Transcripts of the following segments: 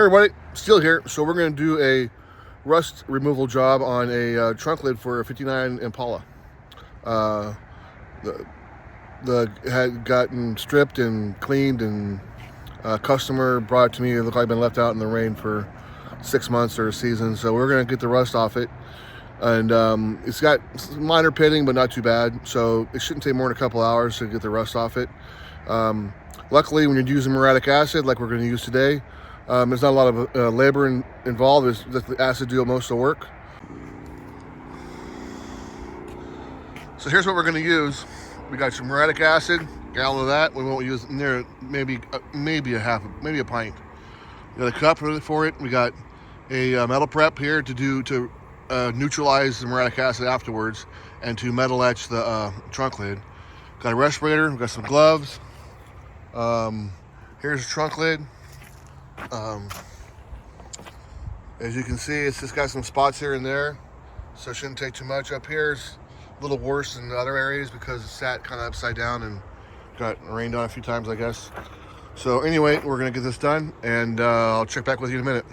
everybody, still here. So we're going to do a rust removal job on a trunk lid for a 59 Impala. The had gotten stripped and cleaned, and a customer brought it to me. It looked like it'd been left out in the rain for 6 months or a season. So we're going to get the rust off it. And it's got minor pitting, but not too bad. So it shouldn't take more than a couple hours to get the rust off it. Luckily, when you're using muriatic acid, like we're going to use today, there's not a lot of labor involved. There's just the acid do most of the work. So here's what we're going to use. We got some muriatic acid, gallon of that. We won't use near maybe a pint. We got a cup for it. We got a metal prep here to neutralize the muriatic acid afterwards, and to metal etch the trunk lid. Got a respirator. We got some gloves. Here's the trunk lid. As you can see, it's just got some spots here and there, so it shouldn't take too much. Up here's a little worse than the other areas because it sat kind of upside down and got rained on a few times, I guess. So anyway, we're gonna get this done, and I'll check back with you in a minute.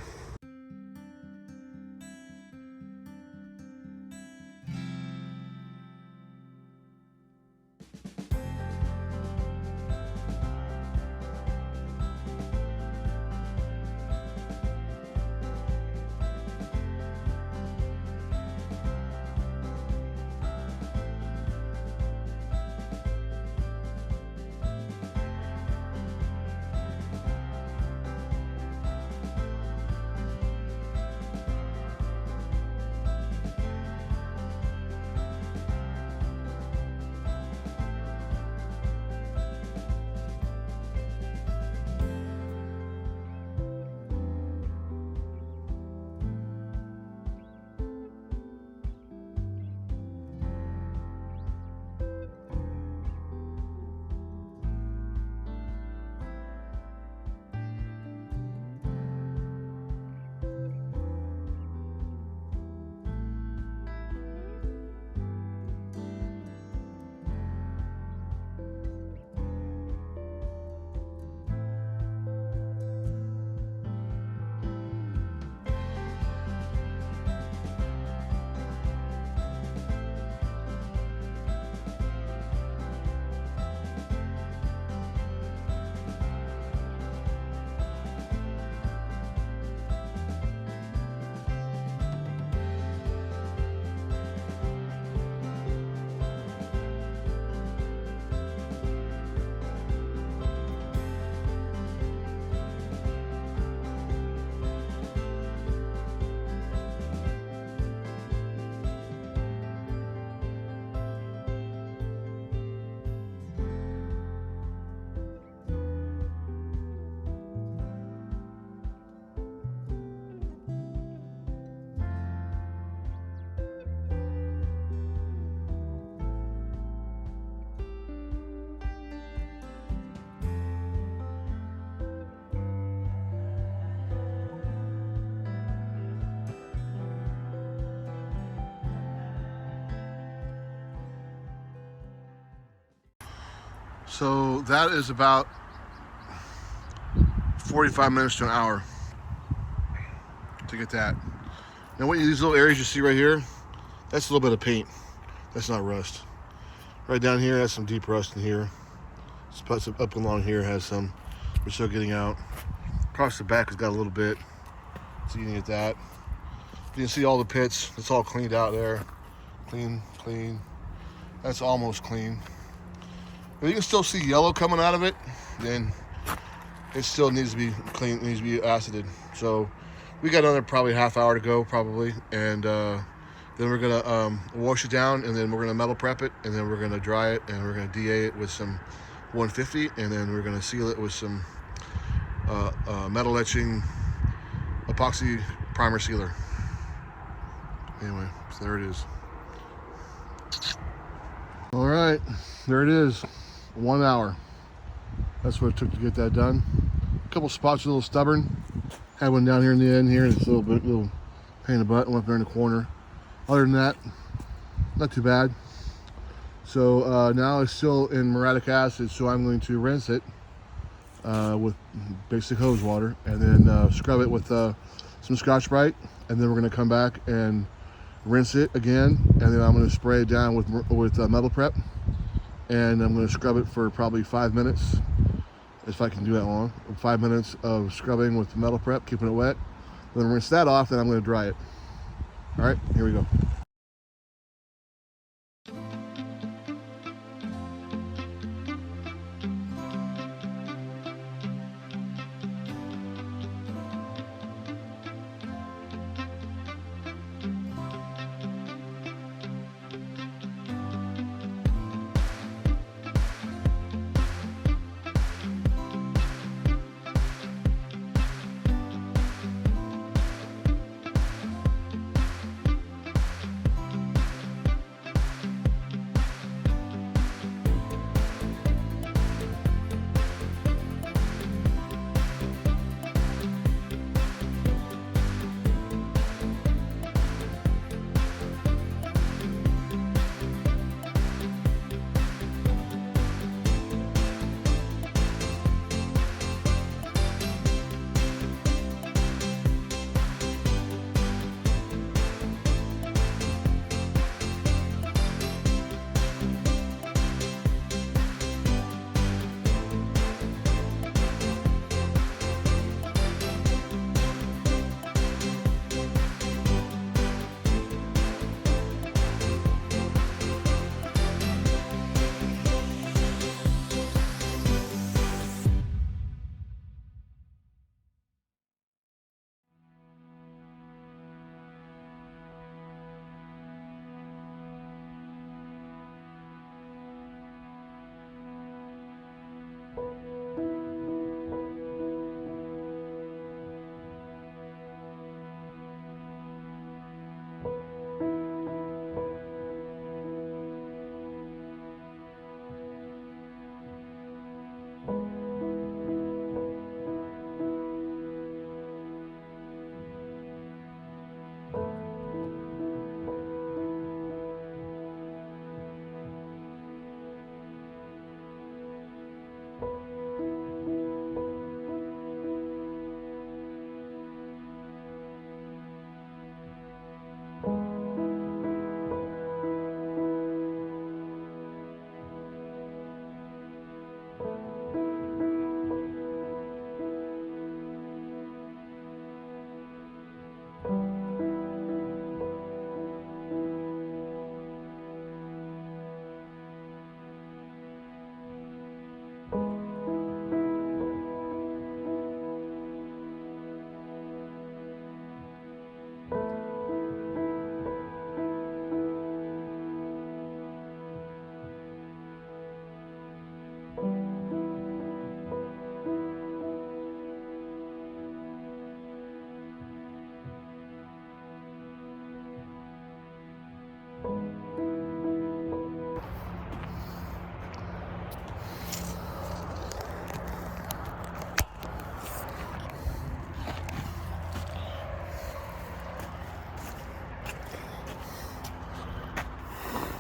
So that is about 45 minutes to an hour to get that. Now these little areas you see right here, that's a little bit of paint. That's not rust. Right down here has some deep rust in here. Spots up along here has some. We're still getting out. Across the back has got a little bit. So you can get that. You can see all the pits. It's all cleaned out there. Clean. That's almost clean. If you can still see yellow coming out of it, then it still needs to be clean, it needs to be acided. So we got another probably half hour to go probably, and then we're gonna wash it down, and then we're gonna metal prep it, and then we're gonna dry it, and we're gonna DA it with some 150, and then we're gonna seal it with some metal etching epoxy primer sealer. Anyway, so there it is. All right, there it is. 1 hour. That's what it took to get that done. A couple spots are a little stubborn. Had one down here in the end here, and it's a little pain in the butt. One up there in the corner. Other than that, not too bad. So now it's still in muriatic acid, so I'm going to rinse it with basic hose water, and then scrub it with some Scotch-Brite, and then we're going to come back and rinse it again, and then I'm going to spray it down with metal prep, and I'm going to scrub it for probably 5 minutes, if I can do that long. 5 minutes of scrubbing with metal prep, keeping it wet. Then rinse that off, then I'm going to dry it. All right, here we go.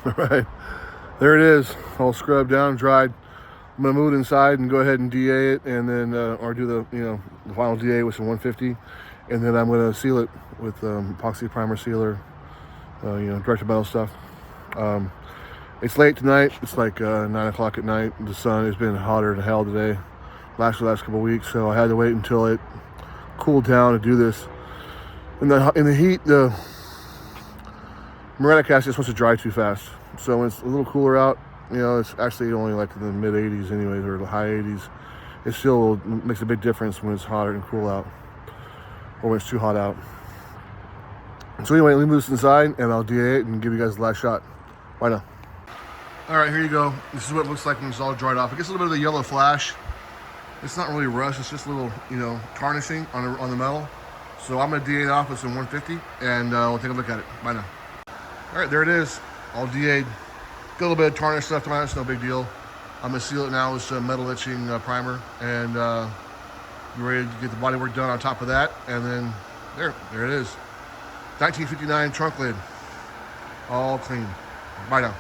All right, there it is, all scrubbed down, dried. I'm gonna move it inside and go ahead and DA it, and then or do the the final DA with some 150, and then I'm gonna seal it with epoxy primer sealer, directed metal stuff. It's late tonight. It's like 9 o'clock at night. The sun has been hotter than hell today, last couple of weeks, so I had to wait until it cooled down to do this. In the heat, the Moretta cast just wants to dry too fast. So when it's a little cooler out, it's actually only like in the mid 80s anyways, or the high 80s. It still makes a big difference when it's hotter and cool out, or when it's too hot out. So anyway, let me move this inside and I'll DA it and give you guys the last shot. Bye now. All right, here you go. This is what it looks like when it's all dried off. It gets a little bit of the yellow flash. It's not really rust, it's just a little, tarnishing on the metal. So I'm gonna DA it off with some 150 and we'll take a look at it. Bye now. All right, there it is, all DA'd. Got a little bit of tarnish left on it, it's no big deal. I'm gonna seal it now with some metal etching primer, and be ready to get the bodywork done on top of that. And then there it is. 1959 trunk lid, all clean. Bye now.